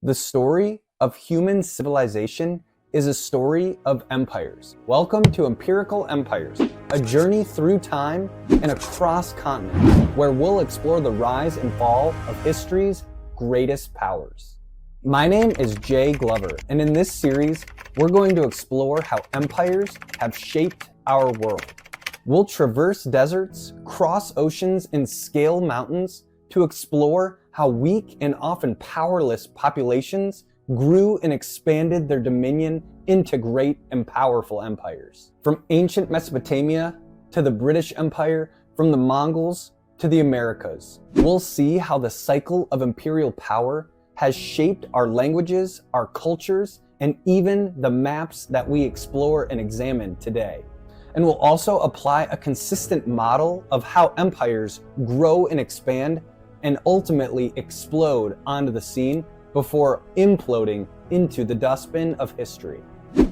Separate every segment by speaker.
Speaker 1: The story of human civilization is a story of empires. Welcome to Empirical Empires, a journey through time and across continents, where we'll explore the rise and fall of history's greatest powers. My name is Jay Glover, and in this series, we're going to explore how empires have shaped our world. We'll traverse deserts, cross oceans, and scale mountains to explore how weak and often powerless populations grew and expanded their dominion into great and powerful empires. From ancient Mesopotamia to the British Empire, from the Mongols to the Americas, we'll see how the cycle of imperial power has shaped our languages, our cultures, and even the maps that we explore and examine today. And we'll also apply a consistent model of how empires grow and expand and ultimately explode onto the scene before imploding into the dustbin of history.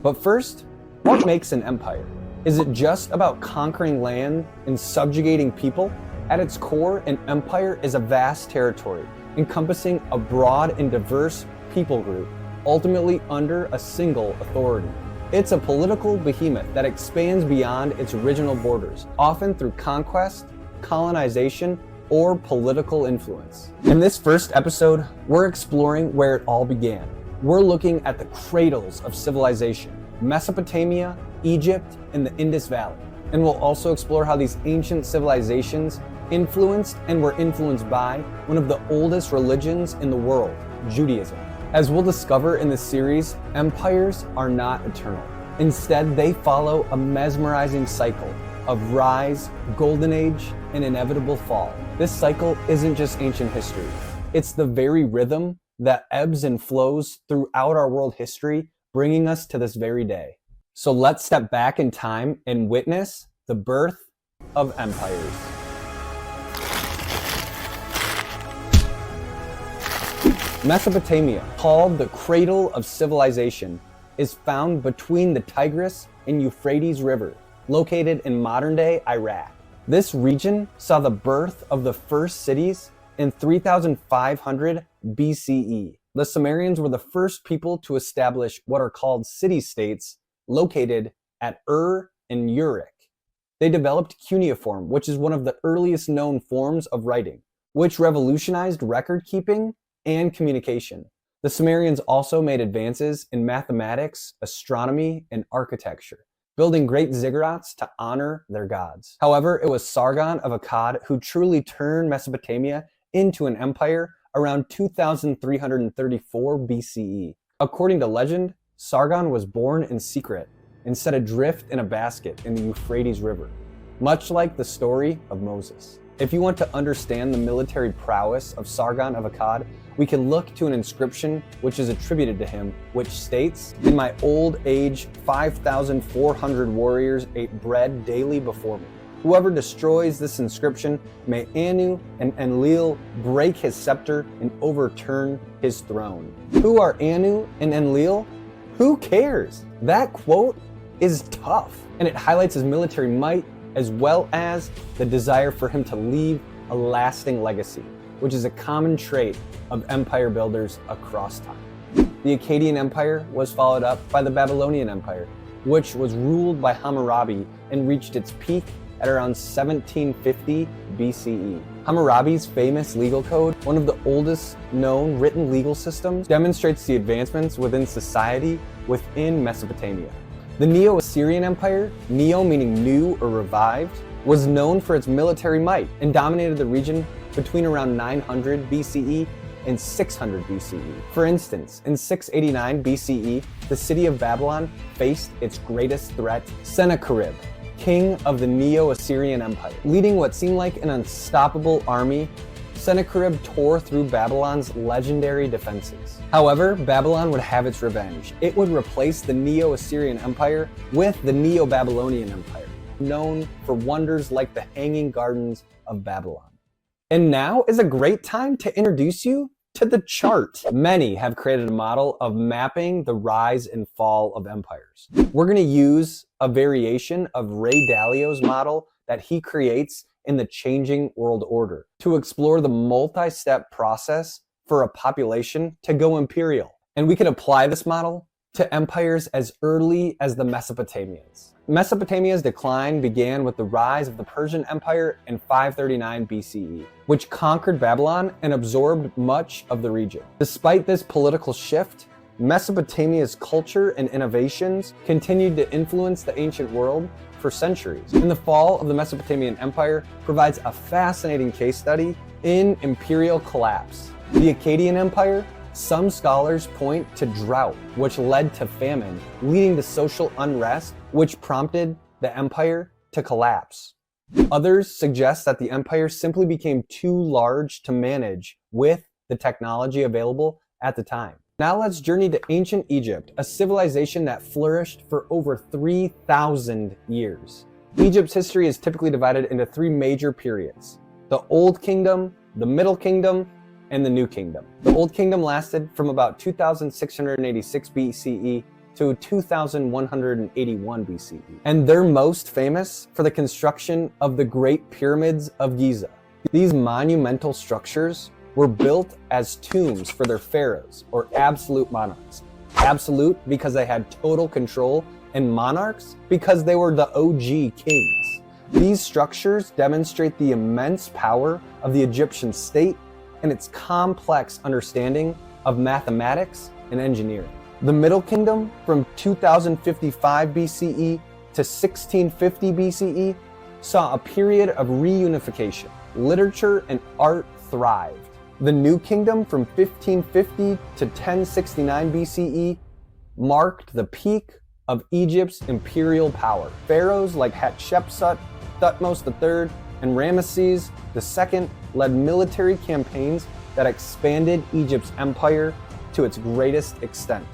Speaker 1: But first, what makes an empire? Is it just about conquering land and subjugating people? At its core, an empire is a vast territory encompassing a broad and diverse people group, ultimately under a single authority. It's a political behemoth that expands beyond its original borders, often through conquest, colonization, or political influence. In this first episode, we're exploring where it all began. We're looking at the cradles of civilization, Mesopotamia, Egypt, and the Indus Valley. And we'll also explore how these ancient civilizations influenced and were influenced by one of the oldest religions in the world, Judaism. As we'll discover in this series, empires are not eternal. Instead, they follow a mesmerizing cycle of rise, golden age, and inevitable fall. This cycle isn't just ancient history. It's the very rhythm that ebbs and flows throughout our world history, bringing us to this very day. So let's step back in time and witness the birth of empires. Mesopotamia, called the cradle of civilization, is found between the Tigris and Euphrates River, located in modern-day Iraq. This region saw the birth of the first cities in 3500 BCE. The Sumerians were the first people to establish what are called city-states located at Ur and Uruk. They developed cuneiform, which is one of the earliest known forms of writing, which revolutionized record-keeping and communication. The Sumerians also made advances in mathematics, astronomy, and architecture, building great ziggurats to honor their gods. However, it was Sargon of Akkad who truly turned Mesopotamia into an empire around 2334 BCE. According to legend, Sargon was born in secret and set adrift in a basket in the Euphrates River, much like the story of Moses. If you want to understand the military prowess of Sargon of Akkad, we can look to an inscription which is attributed to him, which states, "In my old age, 5,400 warriors ate bread daily before me. Whoever destroys this inscription, may Anu and Enlil break his scepter and overturn his throne." Who are Anu and Enlil? Who cares? That quote is tough, and it highlights his military might as well as the desire for him to leave a lasting legacy, which is a common trait of empire builders across time. The Akkadian Empire was followed up by the Babylonian Empire, which was ruled by Hammurabi and reached its peak at around 1750 BCE. Hammurabi's famous legal code, one of the oldest known written legal systems, demonstrates the advancements within society within Mesopotamia. The Neo-Assyrian Empire, neo meaning new or revived, was known for its military might and dominated the region between around 900 BCE and 600 BCE. For instance, in 689 BCE, the city of Babylon faced its greatest threat, Sennacherib, king of the Neo-Assyrian Empire. Leading what seemed like an unstoppable army, Sennacherib tore through Babylon's legendary defenses. However, Babylon would have its revenge. It would replace the Neo-Assyrian Empire with the Neo-Babylonian Empire, known for wonders like the Hanging Gardens of Babylon. And now is a great time to introduce you to the chart. Many have created a model of mapping the rise and fall of empires. We're going to use a variation of Ray Dalio's model that he creates in the Changing World Order to explore the multi-step process for a population to go imperial. And we can apply this model to empires as early as the Mesopotamians. Mesopotamia's decline began with the rise of the Persian Empire in 539 BCE, which conquered Babylon and absorbed much of the region. Despite this political shift, Mesopotamia's culture and innovations continued to influence the ancient world for centuries. And the fall of the Mesopotamian Empire provides a fascinating case study in imperial collapse. The Akkadian Empire, some scholars point to drought, which led to famine, leading to social unrest, which prompted the empire to collapse. Others suggest that the empire simply became too large to manage with the technology available at the time. Now let's journey to ancient Egypt, a civilization that flourished for over 3,000 years. Egypt's history is typically divided into three major periods: the Old Kingdom, the Middle Kingdom, and the New Kingdom. The Old Kingdom lasted from about 2686 BCE to 2181 BCE, and they're most famous for the construction of the Great Pyramids of Giza. These monumental structures were built as tombs for their pharaohs, or absolute monarchs. Absolute because they had total control, and monarchs because they were the OG kings. These structures demonstrate the immense power of the Egyptian state and its complex understanding of mathematics and engineering. The Middle Kingdom, from 2055 BCE to 1650 BCE, saw a period of reunification. Literature and art thrived. The New Kingdom, from 1550 to 1069 BCE, marked the peak of Egypt's imperial power. Pharaohs like Hatshepsut, Thutmose III, and Ramesses II led military campaigns that expanded Egypt's empire to its greatest extent.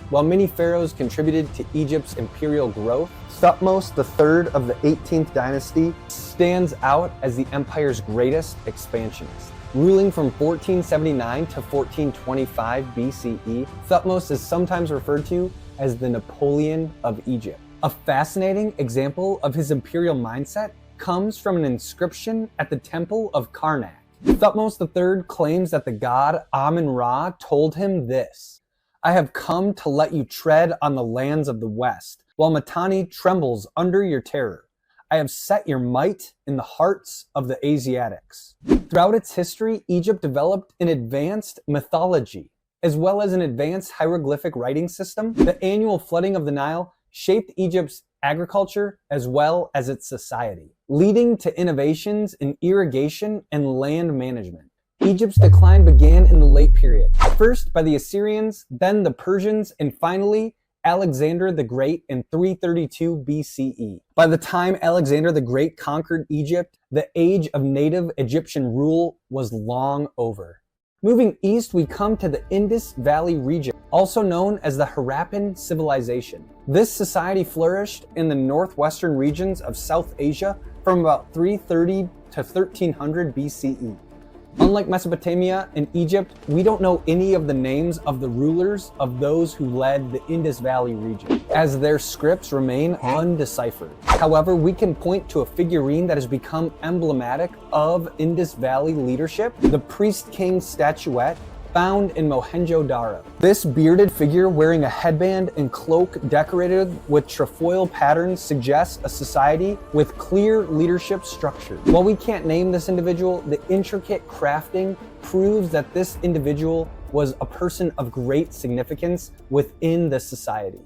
Speaker 1: While many pharaohs contributed to Egypt's imperial growth, Thutmose III of the 18th dynasty stands out as the empire's greatest expansionist. Ruling from 1479 to 1425 BCE, Thutmose is sometimes referred to as the Napoleon of Egypt. A fascinating example of his imperial mindset comes from an inscription at the Temple of Karnak. Thutmose III claims that the god Amun-Ra told him this: "I have come to let you tread on the lands of the West, while Mitanni trembles under your terror. I have set your might in the hearts of the Asiatics." Throughout its history, Egypt developed an advanced mythology, as well as an advanced hieroglyphic writing system. The annual flooding of the Nile shaped Egypt's agriculture as well as its society, leading to innovations in irrigation and land management. Egypt's decline began in the late period, first by the Assyrians, then the Persians, and finally Alexander the Great in 332 BCE. By the time Alexander the Great conquered Egypt, the age of native Egyptian rule was long over. Moving east, we come to the Indus Valley region, also known as the Harappan civilization. This society flourished in the northwestern regions of South Asia from about 330 to 1300 BCE. Unlike Mesopotamia and Egypt, we don't know any of the names of the rulers of those who led the Indus Valley region, as their scripts remain undeciphered. However, we can point to a figurine that has become emblematic of Indus Valley leadership: the priest king statuette found in Mohenjo-Daro. This bearded figure wearing a headband and cloak decorated with trefoil patterns suggests a society with clear leadership structure. While we can't name this individual, the intricate crafting proves that this individual was a person of great significance within the society.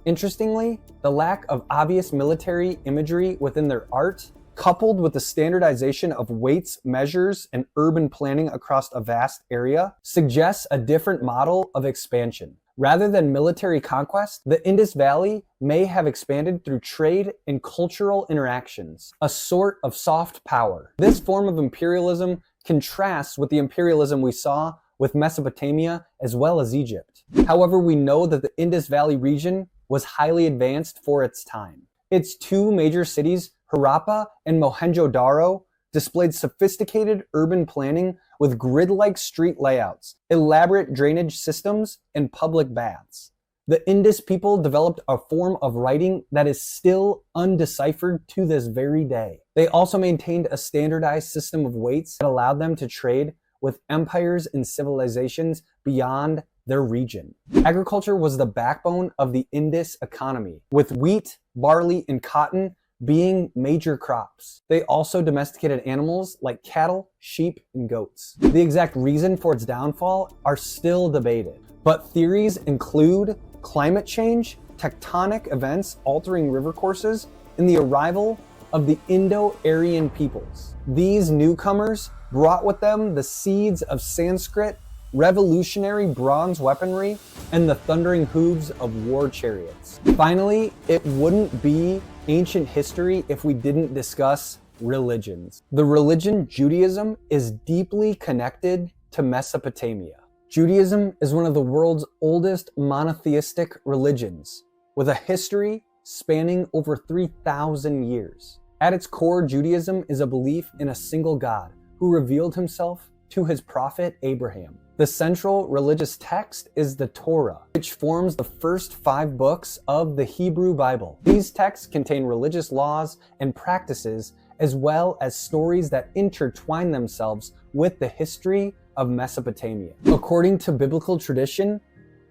Speaker 1: Interestingly, the lack of obvious military imagery within their art, coupled with the standardization of weights, measures, and urban planning across a vast area, suggests a different model of expansion. Rather than military conquest, the Indus Valley may have expanded through trade and cultural interactions, a sort of soft power. This form of imperialism contrasts with the imperialism we saw with Mesopotamia as well as Egypt. However, we know that the Indus Valley region was highly advanced for its time. Its two major cities, Harappa and Mohenjo-Daro, displayed sophisticated urban planning with grid-like street layouts, elaborate drainage systems, and public baths. The Indus people developed a form of writing that is still undeciphered to this very day. They also maintained a standardized system of weights that allowed them to trade with empires and civilizations beyond their region. Agriculture was the backbone of the Indus economy, with wheat, barley, and cotton being major crops. They also domesticated animals like cattle, sheep, and goats. The exact reason for its downfall are still debated, but theories include climate change, tectonic events altering river courses, and the arrival of the Indo-Aryan peoples. These newcomers brought with them the seeds of Sanskrit, revolutionary bronze weaponry, and the thundering hooves of war chariots. Finally, it wouldn't be ancient history if we didn't discuss religions. The religion Judaism is deeply connected to Mesopotamia. Judaism is one of the world's oldest monotheistic religions, with a history spanning over 3,000 years. At its core, Judaism is a belief in a single God who revealed himself to his prophet Abraham. The central religious text is the Torah, which forms the first 5 books of the Hebrew Bible. These texts contain religious laws and practices, as well as stories that intertwine themselves with the history of Mesopotamia. According to biblical tradition,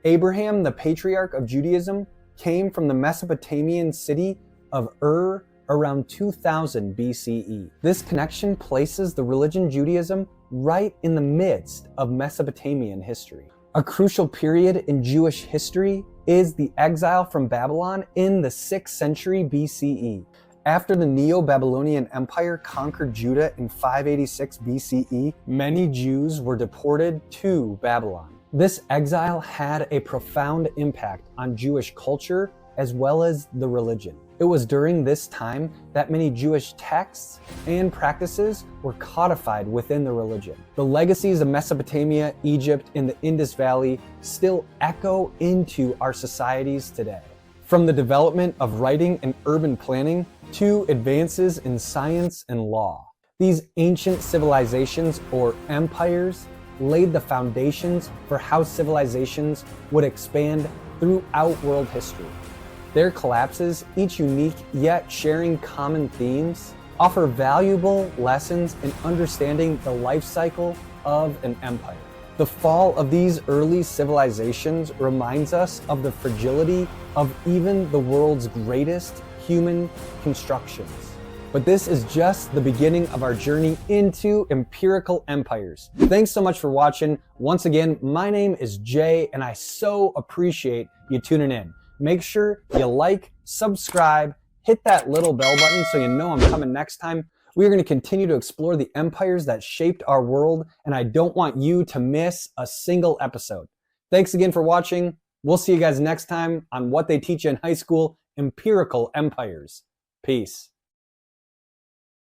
Speaker 1: Abraham, the patriarch of Judaism, came from the Mesopotamian city of Ur around 2000 BCE. This connection places the religion Judaism right in the midst of Mesopotamian history. A crucial period in Jewish history is the exile from Babylon in the 6th century BCE. After the Neo-Babylonian Empire conquered Judah in 586 BCE, many Jews were deported to Babylon. This exile had a profound impact on Jewish culture as well as the religion. It was during this time that many Jewish texts and practices were codified within the religion. The legacies of Mesopotamia, Egypt, and the Indus Valley still echo into our societies today. From the development of writing and urban planning to advances in science and law, these ancient civilizations or empires laid the foundations for how civilizations would expand throughout world history. Their collapses, each unique yet sharing common themes, offer valuable lessons in understanding the life cycle of an empire. The fall of these early civilizations reminds us of the fragility of even the world's greatest human constructions. But this is just the beginning of our journey into empirical empires. Thanks so much for watching. Once again, my name is Jay, and I so appreciate you tuning in. Make sure you like, subscribe, hit that little bell button so you know I'm coming next time. We are going to continue to explore the empires that shaped our world, and I don't want you to miss a single episode. Thanks again for watching. We'll see you guys next time on What They Teach You in High School, Empirical Empires. Peace.